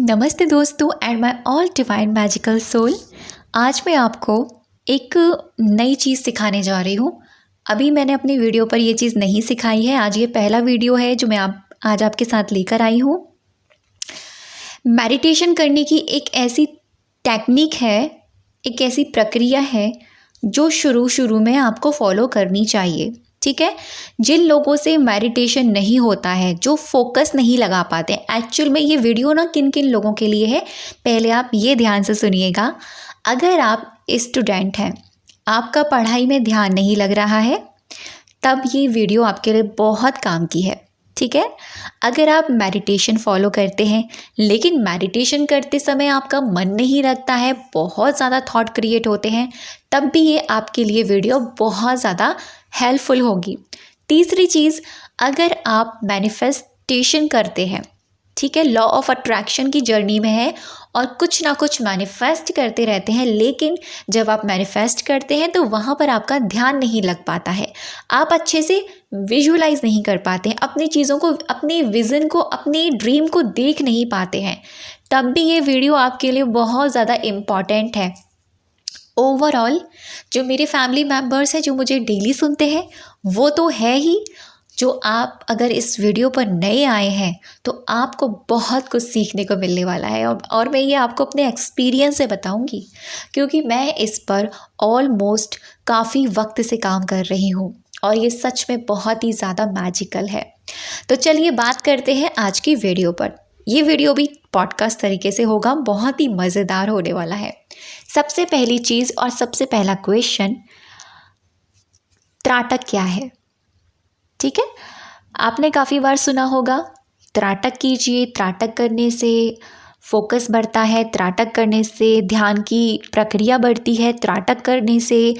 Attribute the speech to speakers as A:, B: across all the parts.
A: नमस्ते दोस्तों and my all divine magical soul. आज मैं आपको एक नई चीज़ सिखाने जा रही हूँ। अभी मैंने अपनी वीडियो पर ये चीज़ नहीं सिखाई है। आज ये पहला वीडियो है जो मैं आज आपके साथ लेकर आई हूँ। मेडिटेशन करने की एक ऐसी टेक्निक है, एक ऐसी प्रक्रिया है जो शुरू में आपको फॉलो करनी चाहिए। ठीक है, जिन लोगों से मेडिटेशन नहीं होता है, जो फोकस नहीं लगा पाते, एक्चुअल में ये वीडियो ना किन किन लोगों के लिए है, पहले आप ये ध्यान से सुनिएगा। अगर आप स्टूडेंट हैं, आपका पढ़ाई में ध्यान नहीं लग रहा है, तब ये वीडियो आपके लिए बहुत काम की है। ठीक है, अगर आप मेडिटेशन फॉलो करते हैं लेकिन मेडिटेशन करते समय आपका मन नहीं लगता है, बहुत ज़्यादा थॉट क्रिएट होते हैं, तब भी ये आपके लिए वीडियो बहुत ज़्यादा हेल्पफुल होगी। तीसरी चीज़, अगर आप मैनिफेस्टेशन करते हैं, ठीक है, लॉ ऑफ अट्रैक्शन की जर्नी में है और कुछ ना कुछ मैनिफेस्ट करते रहते हैं, लेकिन जब आप मैनिफेस्ट करते हैं तो वहाँ पर आपका ध्यान नहीं लग पाता है, आप अच्छे से विजुअलाइज नहीं कर पाते हैं, अपनी चीज़ों को, अपने विज़न को, अपने ड्रीम को देख नहीं पाते हैं, तब भी ये वीडियो आपके लिए बहुत ज़्यादा इम्पॉर्टेंट है। ओवरऑल जो मेरे फैमिली मेम्बर्स हैं, जो मुझे डेली सुनते हैं, वो तो है ही, जो आप अगर इस वीडियो पर नए आए हैं तो आपको बहुत कुछ सीखने को मिलने वाला है। और मैं ये आपको अपने एक्सपीरियंस से बताऊंगी, क्योंकि मैं इस पर ऑलमोस्ट काफ़ी वक्त से काम कर रही हूँ और ये सच में बहुत ही ज़्यादा मैजिकल है। तो चलिए बात करते हैं आज की वीडियो पर। ये वीडियो भी पॉडकास्ट तरीके से होगा, बहुत ही मज़ेदार होने वाला है। सबसे पहली चीज़ और सबसे पहला क्वेश्चन, त्राटक क्या है? ठीक है, आपने काफ़ी बार सुना होगा, त्राटक कीजिए, त्राटक करने से फोकस बढ़ता है, त्राटक करने से ध्यान की प्रक्रिया बढ़ती है, त्राटक करने से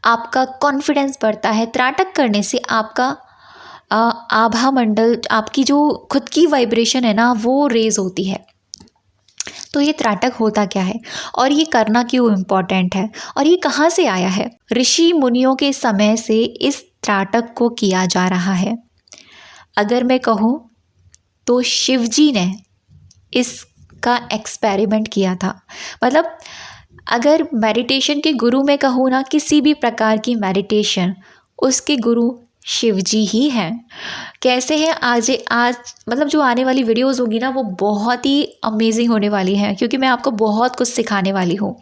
A: आपका कॉन्फिडेंस बढ़ता है, त्राटक करने से आपका आभा मंडल, आपकी जो खुद की वाइब्रेशन है ना, वो रेज होती है। तो ये त्राटक होता क्या है और ये करना क्यों इम्पॉर्टेंट है और ये कहाँ से आया है? ऋषि मुनियों के समय से इस त्राटक को किया जा रहा है। अगर मैं कहूँ तो शिवजी ने इसका एक्सपेरिमेंट किया था। मतलब अगर मेडिटेशन के गुरु मैं कहूँ ना, किसी भी प्रकार की मेडिटेशन, उसके गुरु शिवजी ही हैं। कैसे हैं आज मतलब जो आने वाली वीडियोस होगी ना, वो बहुत ही अमेजिंग होने वाली हैं, क्योंकि मैं आपको बहुत कुछ सिखाने वाली हूँ।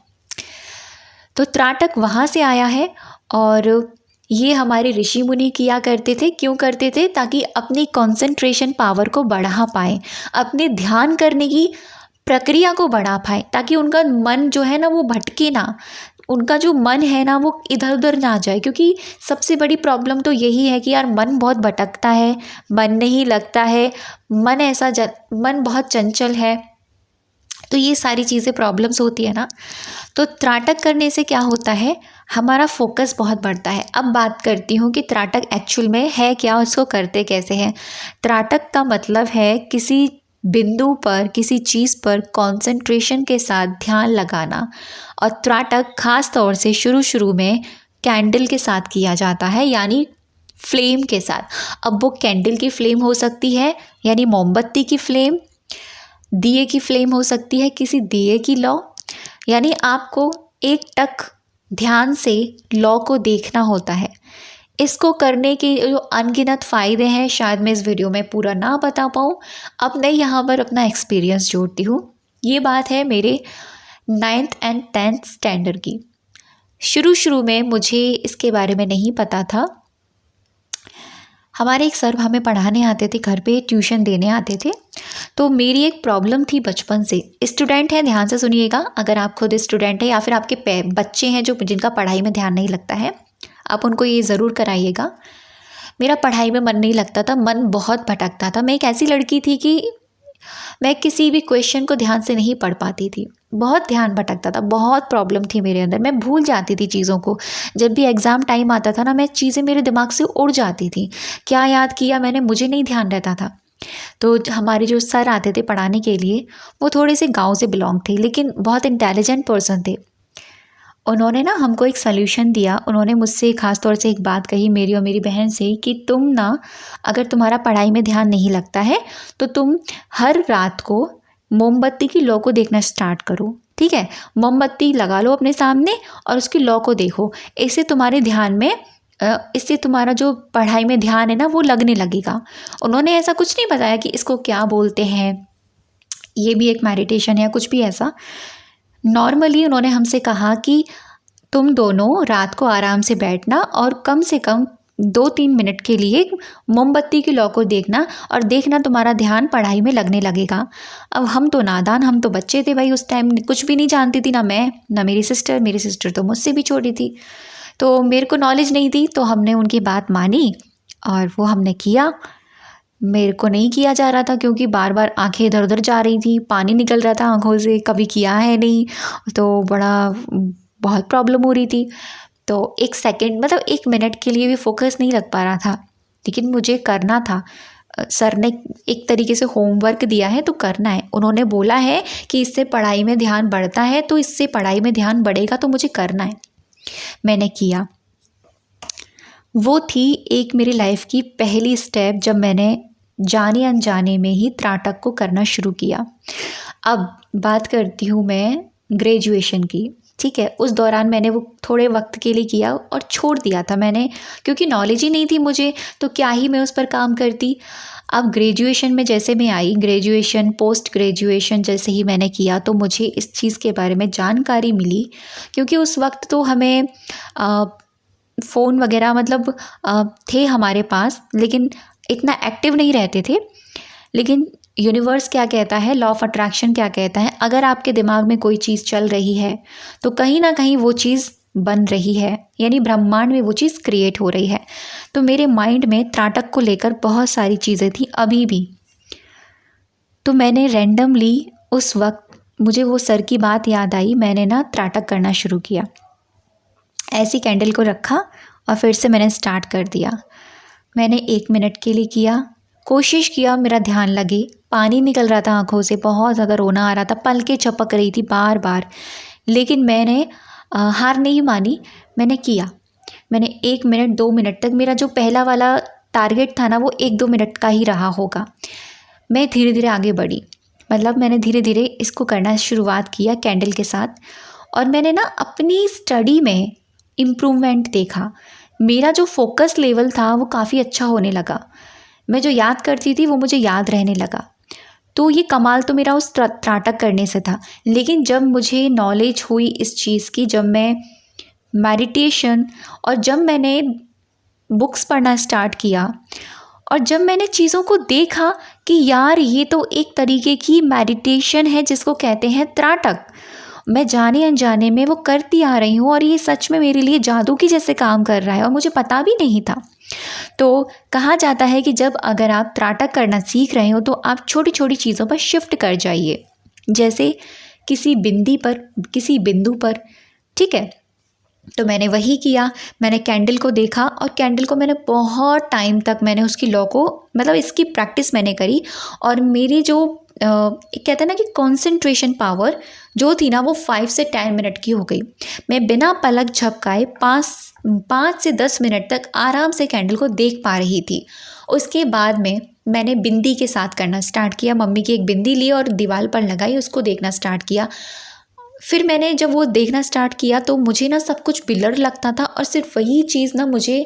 A: तो त्राटक वहाँ से आया है और ये हमारे ऋषि मुनि किया करते थे। क्यों करते थे? ताकि अपनी कंसंट्रेशन पावर को बढ़ा पाएँ, अपने ध्यान करने की प्रक्रिया को बढ़ा पाए, ताकि उनका मन जो है ना वो भटके ना, उनका जो मन है ना वो इधर उधर ना जाए। क्योंकि सबसे बड़ी प्रॉब्लम तो यही है कि यार मन बहुत भटकता है, मन नहीं लगता है, मन बहुत चंचल है, तो ये सारी चीज़ें प्रॉब्लम्स होती है ना। तो त्राटक करने से क्या होता है, हमारा फोकस बहुत बढ़ता है। अब बात करती हूँ कि त्राटक एक्चुअल में है क्या और इसको करते कैसे हैं। त्राटक का मतलब है किसी बिंदु पर, किसी चीज़ पर कंसंट्रेशन के साथ ध्यान लगाना। और त्राटक खास तौर से शुरू में कैंडल के साथ किया जाता है, यानी फ्लेम के साथ। अब वो कैंडल की फ्लेम हो सकती है, यानी मोमबत्ती की फ्लेम, दिए की फ्लेम हो सकती है, किसी दिए की लौ, यानी आपको एक टक ध्यान से लौ को देखना होता है। इसको करने के जो अनगिनत फ़ायदे हैं, शायद मैं इस वीडियो में पूरा ना बता पाऊँ। अब मैं यहाँ पर अपना एक्सपीरियंस जोड़ती हूँ। ये बात है मेरे 9th and 10th स्टैंडर्ड की। शुरू में मुझे इसके बारे में नहीं पता था। हमारे एक सर हमें पढ़ाने आते थे, घर पे ट्यूशन देने आते थे। तो मेरी एक प्रॉब्लम थी बचपन से। स्टूडेंट हैं, ध्यान से सुनिएगा, अगर आप खुद स्टूडेंट हैं या फिर आपके बच्चे हैं जो जिनका पढ़ाई में ध्यान नहीं लगता है, आप उनको ये ज़रूर कराइएगा। मेरा पढ़ाई में मन नहीं लगता था, मन बहुत भटकता था। मैं एक ऐसी लड़की थी कि मैं किसी भी क्वेश्चन को ध्यान से नहीं पढ़ पाती थी, बहुत ध्यान भटकता था, बहुत प्रॉब्लम थी मेरे अंदर, मैं भूल जाती थी चीज़ों को। जब भी एग्ज़ाम टाइम आता था ना, मैं चीज़ें मेरे दिमाग से उड़ जाती थी, क्या याद किया मैंने, मुझे नहीं ध्यान रहता था। तो हमारे जो सर आते थे पढ़ाने के लिए, वो थोड़े से गाँव से बिलोंग थे, लेकिन बहुत इंटेलिजेंट पर्सन थे। उन्होंने ना हमको एक सल्यूशन दिया। उन्होंने मुझसे ख़ास तौर से एक बात कही, मेरी और मेरी बहन से, कि तुम ना, अगर तुम्हारा पढ़ाई में ध्यान नहीं लगता है तो तुम हर रात को मोमबत्ती की लौ को देखना स्टार्ट करो, ठीक है। मोमबत्ती लगा लो अपने सामने और उसकी लौ को देखो। इससे तुम्हारे ध्यान में इससे तुम्हारा जो पढ़ाई में ध्यान है ना वो लगने लगेगा। उन्होंने ऐसा कुछ नहीं बताया कि इसको क्या बोलते हैं, ये भी एक मेडिटेशन है कुछ भी ऐसा। नॉर्मली उन्होंने हमसे कहा कि तुम दोनों रात को आराम से बैठना और कम से कम 2-3 मिनट के लिए मोमबत्ती की लौ को देखना और देखना तुम्हारा ध्यान पढ़ाई में लगने लगेगा। अब हम तो नादान, हम तो बच्चे थे भाई, उस टाइम कुछ भी नहीं जानती थी, ना मैं ना मेरी सिस्टर तो मुझसे भी छोटी थी, तो मेरे को नॉलेज नहीं थी। तो हमने उनकी बात मानी और वो हमने किया। मेरे को नहीं किया जा रहा था क्योंकि बार बार आंखें इधर उधर जा रही थी, पानी निकल रहा था आंखों से, कभी किया है नहीं, तो बहुत प्रॉब्लम हो रही थी। तो 1 सेकंड मतलब 1 मिनट के लिए भी फोकस नहीं लग पा रहा था, लेकिन मुझे करना था। सर ने एक तरीके से होमवर्क दिया है तो करना है। उन्होंने बोला है कि इससे पढ़ाई में ध्यान बढ़ता है, तो इससे पढ़ाई में ध्यान बढ़ेगा, तो मुझे करना है। मैंने किया। वो थी एक मेरी लाइफ की पहली स्टेप जब मैंने जाने अनजाने में ही त्राटक को करना शुरू किया। अब बात करती हूँ मैं ग्रेजुएशन की, ठीक है। उस दौरान मैंने वो थोड़े वक्त के लिए किया और छोड़ दिया था मैंने, क्योंकि नॉलेज ही नहीं थी मुझे, तो क्या ही मैं उस पर काम करती। अब ग्रेजुएशन में जैसे मैं आई, ग्रेजुएशन पोस्ट ग्रेजुएशन जैसे ही मैंने किया, तो मुझे इस चीज़ के बारे में जानकारी मिली। क्योंकि उस वक्त तो हमें फ़ोन वगैरह मतलब थे हमारे पास, लेकिन इतना एक्टिव नहीं रहते थे। लेकिन यूनिवर्स क्या कहता है, लॉ ऑफ अट्रैक्शन क्या कहता है, अगर आपके दिमाग में कोई चीज़ चल रही है तो कहीं ना कहीं वो चीज़ बन रही है, यानी ब्रह्मांड में वो चीज़ क्रिएट हो रही है। तो मेरे माइंड में त्राटक को लेकर बहुत सारी चीज़ें थी अभी भी। तो मैंने रैंडमली उस वक्त मुझे वो सर की बात याद आई, मैंने ना त्राटक करना शुरू किया। ऐसी कैंडल को रखा और फिर से मैंने स्टार्ट कर दिया। मैंने 1 मिनट के लिए किया, कोशिश किया मेरा ध्यान लगे। पानी निकल रहा था आँखों से, बहुत ज़्यादा रोना आ रहा था, पलकें चपक रही थी बार बार, लेकिन मैंने हार नहीं मानी। मैंने किया। मैंने 1 मिनट 2 मिनट तक, मेरा जो पहला वाला टारगेट था ना वो 1-2 मिनट का ही रहा होगा। मैं धीरे धीरे आगे बढ़ी, मतलब मैंने धीरे धीरे इसको करना शुरुआत किया कैंडल के साथ। और मैंने ना अपनी स्टडी में इम्प्रूवमेंट देखा। मेरा जो फोकस लेवल था वो काफ़ी अच्छा होने लगा। मैं जो याद करती थी वो मुझे याद रहने लगा। तो ये कमाल तो मेरा उस त्राटक करने से था। लेकिन जब मुझे नॉलेज हुई इस चीज़ की, जब मैं मेडिटेशन और जब मैंने बुक्स पढ़ना स्टार्ट किया और जब मैंने चीज़ों को देखा कि यार ये तो एक तरीके की मेडिटेशन है जिसको कहते हैं त्राटक, मैं जाने अनजाने में वो करती आ रही हूँ और ये सच में मेरे लिए जादू की जैसे काम कर रहा है और मुझे पता भी नहीं था। तो कहा जाता है कि जब अगर आप त्राटक करना सीख रहे हो तो आप छोटी छोटी चीज़ों पर शिफ्ट कर जाइए, जैसे किसी बिंदु पर, ठीक है। तो मैंने वही किया। मैंने कैंडल को देखा और कैंडल को मैंने बहुत टाइम तक मैंने उसकी लॉ को मतलब इसकी प्रैक्टिस मैंने करी और मेरी जो कहते हैं ना कि कंसंट्रेशन पावर जो थी ना वो 5 से 10 मिनट की हो गई। मैं बिना पलक झपकाए 5 से 10 मिनट तक आराम से कैंडल को देख पा रही थी। उसके बाद में मैंने बिंदी के साथ करना स्टार्ट किया। मम्मी की एक बिंदी ली और दीवार पर लगाई, उसको देखना स्टार्ट किया। फिर मैंने जब वो देखना स्टार्ट किया तो मुझे ना सब कुछ ब्लर लगता था और सिर्फ वही चीज़ ना मुझे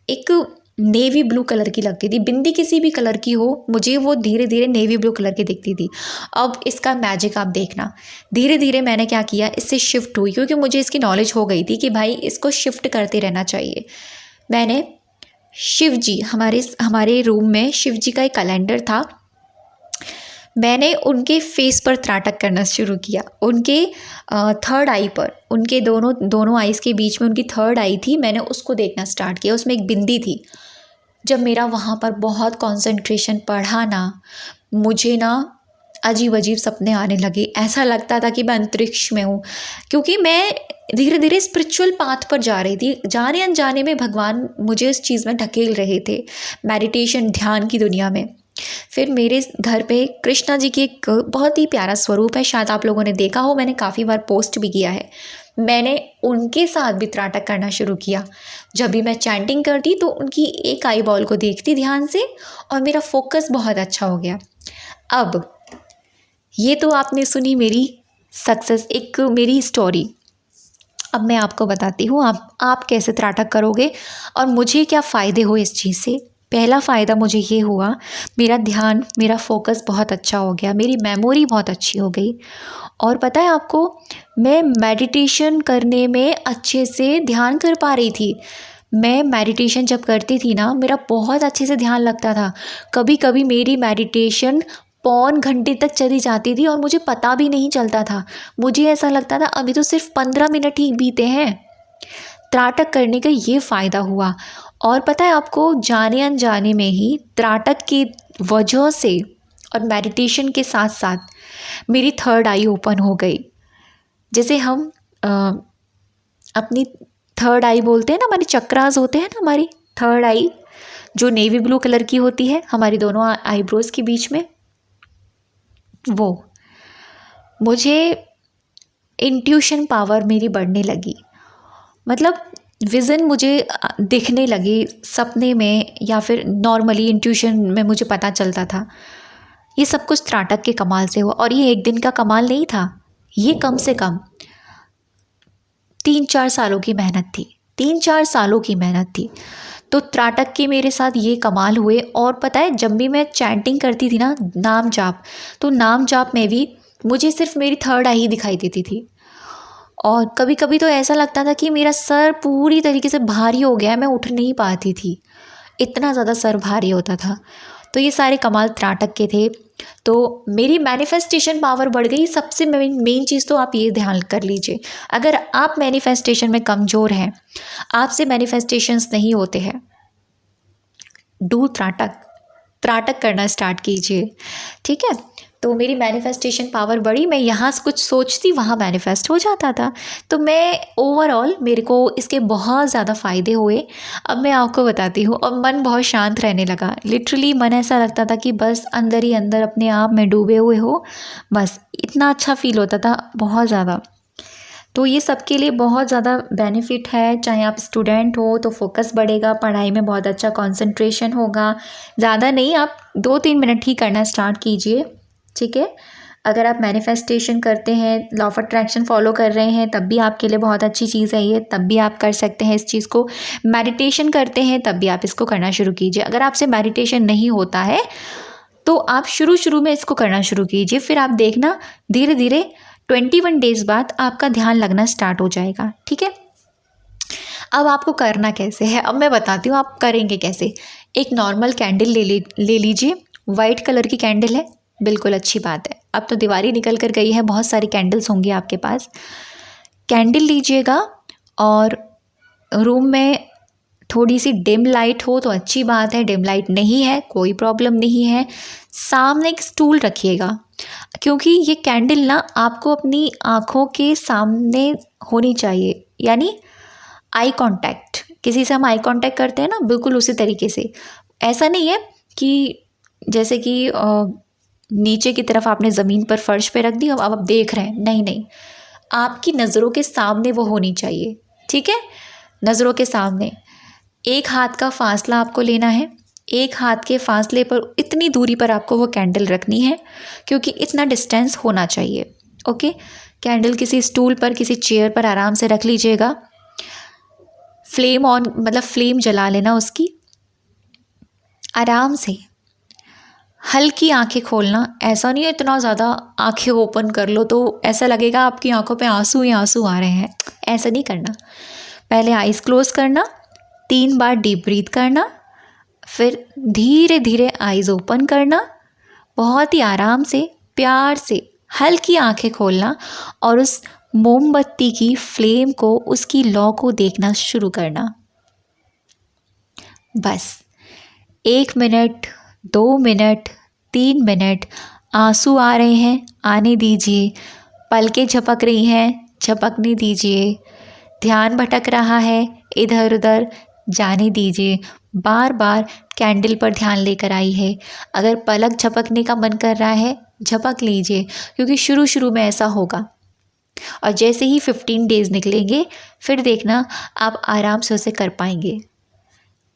A: एक नेवी ब्लू कलर की लगती थी। बिंदी किसी भी कलर की हो, मुझे वो धीरे धीरे नेवी ब्लू कलर की दिखती थी। अब इसका मैजिक आप देखना, धीरे धीरे मैंने क्या किया, इससे शिफ्ट हुई क्योंकि मुझे इसकी नॉलेज हो गई थी कि भाई इसको शिफ्ट करते रहना चाहिए। मैंने शिव जी, हमारे रूम में शिव जी का एक कैलेंडर था, मैंने उनके फेस पर त्राटक करना शुरू किया। उनके थर्ड आई पर, उनके दोनों आइज़ के बीच में उनकी थर्ड आई थी, मैंने उसको देखना स्टार्ट किया। उसमें एक बिंदी थी। जब मेरा वहाँ पर बहुत कंसंट्रेशन पढ़ा ना, मुझे ना अजीब अजीब सपने आने लगे। ऐसा लगता था कि मैं अंतरिक्ष में हूँ, क्योंकि मैं धीरे धीरे स्पिरिचुअल पाथ पर जा रही थी। जाने अनजाने में भगवान मुझे इस चीज़ में ढकेल रहे थे, मेडिटेशन ध्यान की दुनिया में। फिर मेरे घर पे कृष्णा जी की एक बहुत ही प्यारा स्वरूप है, शायद आप लोगों ने देखा हो, मैंने काफ़ी बार पोस्ट भी किया है। मैंने उनके साथ भी त्राटक करना शुरू किया। जब भी मैं चैंटिंग करती तो उनकी एक आई बॉल को देखती ध्यान से और मेरा फोकस बहुत अच्छा हो गया। अब ये तो आपने सुनी मेरी सक्सेस, एक मेरी स्टोरी। अब मैं आपको बताती हूँ आप कैसे त्राटक करोगे और मुझे क्या फ़ायदे हुए इस चीज़ से। पहला फ़ायदा मुझे ये हुआ, मेरा ध्यान, मेरा फोकस बहुत अच्छा हो गया, मेरी मेमोरी बहुत अच्छी हो गई। और पता है आपको, मैं मेडिटेशन करने में अच्छे से ध्यान कर पा रही थी। मैं मेडिटेशन जब करती थी ना, मेरा बहुत अच्छे से ध्यान लगता था। कभी कभी मेरी मेडिटेशन पौन घंटे तक चली जाती थी और मुझे पता भी नहीं चलता था। मुझे ऐसा लगता था अभी तो सिर्फ 15 मिनट ही बीते हैं। त्राटक करने का ये फ़ायदा हुआ। और पता है आपको, जाने अनजाने में ही त्राटक की वजह से और मेडिटेशन के साथ साथ मेरी थर्ड आई ओपन हो गई। जैसे हम अपनी थर्ड आई बोलते हैं ना, हमारी चक्रास होते हैं ना, हमारी थर्ड आई जो नेवी ब्लू कलर की होती है हमारी दोनों आईब्रोज़ के बीच में, वो मुझे इंट्यूशन पावर मेरी बढ़ने लगी। मतलब विज़न मुझे दिखने लगी सपने में, या फिर नॉर्मली इंट्यूशन में मुझे पता चलता था। ये सब कुछ त्राटक के कमाल से हुआ। और ये एक दिन का कमाल नहीं था, ये कम से कम 3-4 सालों की मेहनत थी। 3-4 सालों की मेहनत थी। तो त्राटक के मेरे साथ ये कमाल हुए। और पता है, जब भी मैं चैंटिंग करती थी ना, नाम जाप, तो नाम जाप में भी मुझे सिर्फ मेरी थर्ड आई ही दिखाई देती थी। और कभी कभी तो ऐसा लगता था कि मेरा सर पूरी तरीके से भारी हो गया है, मैं उठ नहीं पाती थी, इतना ज़्यादा सर भारी होता था। तो ये सारे कमाल त्राटक के थे। तो मेरी मैनिफेस्टेशन पावर बढ़ गई। सबसे मेन चीज़ तो आप ये ध्यान कर लीजिए, अगर आप मैनिफेस्टेशन में कमज़ोर हैं, आपसे मैनिफेस्टेशंस नहीं होते हैं, डू त्राटक, त्राटक करना स्टार्ट कीजिए, ठीक है। तो मेरी मैनिफेस्टेशन पावर बढ़ी। मैं यहाँ से कुछ सोचती वहाँ मैनिफेस्ट हो जाता था। तो मैं ओवरऑल, मेरे को इसके बहुत ज़्यादा फ़ायदे हुए। अब मैं आपको बताती हूँ। और मन बहुत शांत रहने लगा। लिटरली मन ऐसा लगता था कि बस अंदर ही अंदर अपने आप में डूबे हुए हो, बस इतना अच्छा फील होता था, बहुत ज़्यादा। तो ये सबके लिए बहुत ज़्यादा बेनिफिट है। चाहे आप स्टूडेंट हो तो फोकस बढ़ेगा, पढ़ाई में बहुत अच्छा कंसंट्रेशन होगा। ज़्यादा नहीं, आप 2-3 मिनट ही करना स्टार्ट कीजिए, ठीक है। अगर आप मैनिफेस्टेशन करते हैं, लॉ ऑफ अट्रैक्शन फॉलो कर रहे हैं, तब भी आपके लिए बहुत अच्छी चीज़ है ये, तब भी आप कर सकते हैं इस चीज़ को। मेडिटेशन करते हैं तब भी आप इसको करना शुरू कीजिए। अगर आपसे मेडिटेशन नहीं होता है तो आप शुरू में इसको करना शुरू कीजिए, फिर आप देखना धीरे धीरे 21 डेज़ बाद आपका ध्यान लगना स्टार्ट हो जाएगा, ठीक है। अब आपको करना कैसे है, अब मैं बताती हूँ आप करेंगे कैसे। एक नॉर्मल कैंडल ले लीजिए। वाइट कलर की कैंडल है, बिल्कुल अच्छी बात है। अब तो दिवाली निकल कर गई है, बहुत सारी कैंडल्स होंगी आपके पास। कैंडल लीजिएगा और रूम में थोड़ी सी डिम लाइट हो तो अच्छी बात है, डिम लाइट नहीं है कोई प्रॉब्लम नहीं है। सामने एक स्टूल रखिएगा, क्योंकि ये कैंडल ना आपको अपनी आँखों के सामने होनी चाहिए, यानी आई कांटेक्ट। किसी से हम आई कांटेक्ट करते हैं ना, बिल्कुल उसी तरीके से। ऐसा नहीं है कि जैसे कि नीचे की तरफ आपने ज़मीन पर फर्श पे रख दी अब आप देख रहे हैं, नहीं नहीं, आपकी नज़रों के सामने वो होनी चाहिए, ठीक है। नज़रों के सामने एक हाथ का फासला आपको लेना है। एक हाथ के फासले पर इतनी दूरी पर आपको वो कैंडल रखनी है, क्योंकि इतना डिस्टेंस होना चाहिए, ओके। कैंडल किसी स्टूल पर, किसी चेयर पर आराम से रख लीजिएगा। फ्लेम ऑन, मतलब फ्लेम जला लेना उसकी। आराम से हल्की आंखें खोलना, ऐसा नहीं है इतना ज़्यादा आंखें ओपन कर लो तो ऐसा लगेगा आपकी आंखों पे आंसू ही आंसू आ रहे हैं, ऐसा नहीं करना। पहले आइज़ क्लोज़ करना, 3 बार डीप ब्रीथ करना, फिर धीरे धीरे आइज़ ओपन करना, बहुत ही आराम से, प्यार से हल्की आंखें खोलना और उस मोमबत्ती की फ्लेम को, उसकी लौ को देखना शुरू करना। बस 1 मिनट, 2 मिनट, 3 मिनट, आंसू आ रहे हैं आने दीजिए, पलकें झपक रही हैं झपकने दीजिए, ध्यान भटक रहा है इधर उधर जाने दीजिए। बार बार कैंडल पर ध्यान लेकर आई है। अगर पलक झपकने का मन कर रहा है, झपक लीजिए, क्योंकि शुरू में ऐसा होगा। और जैसे ही 15 डेज़ निकलेंगे, फिर देखना आप आराम से उसे कर पाएंगे।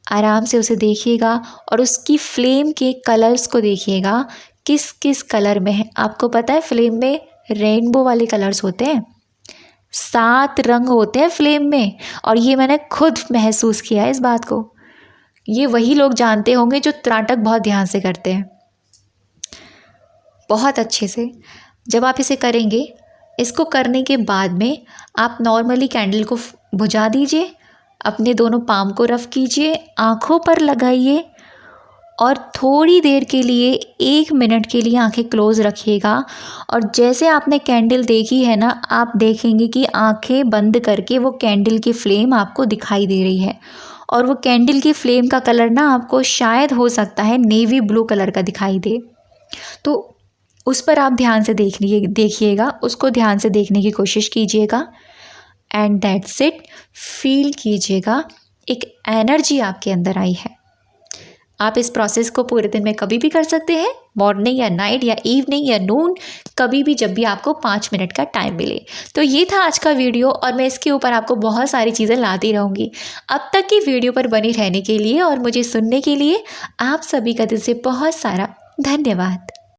A: आराम से उसे देखिएगा और उसकी फ्लेम के कलर्स को देखिएगा किस किस कलर में है। आपको पता है फ्लेम में रेनबो वाले कलर्स होते हैं, 7 रंग होते हैं फ्लेम में, और ये मैंने खुद महसूस किया है इस बात को। ये वही लोग जानते होंगे जो त्राटक बहुत ध्यान से करते हैं, बहुत अच्छे से। जब आप इसे करेंगे, इसको करने के बाद में आप नॉर्मली कैंडल को बुझा दीजिए, अपने दोनों पाम को रफ कीजिए, आँखों पर लगाइए और थोड़ी देर के लिए 1 मिनट के लिए आंखें क्लोज़ रखिएगा। और जैसे आपने कैंडल देखी है ना, आप देखेंगे कि आंखें बंद करके वो कैंडल की फ्लेम आपको दिखाई दे रही है, और वो कैंडल की फ्लेम का कलर ना आपको शायद हो सकता है नेवी ब्लू कलर का दिखाई दे। तो उस पर आप ध्यान से देखिएगा, उसको ध्यान से देखने की कोशिश कीजिएगा, एंड दैट्स इट। फील कीजिएगा एक एनर्जी आपके अंदर आई है। आप इस प्रोसेस को पूरे दिन में कभी भी कर सकते हैं, मॉर्निंग या नाइट या इवनिंग या नून, कभी भी जब भी आपको 5 मिनट का टाइम मिले। तो ये था आज का वीडियो, और मैं इसके ऊपर आपको बहुत सारी चीज़ें लाती रहूँगी। अब तक की वीडियो पर बनी रहने के लिए और मुझे सुनने के लिए आप सभी का दिल से बहुत सारा धन्यवाद।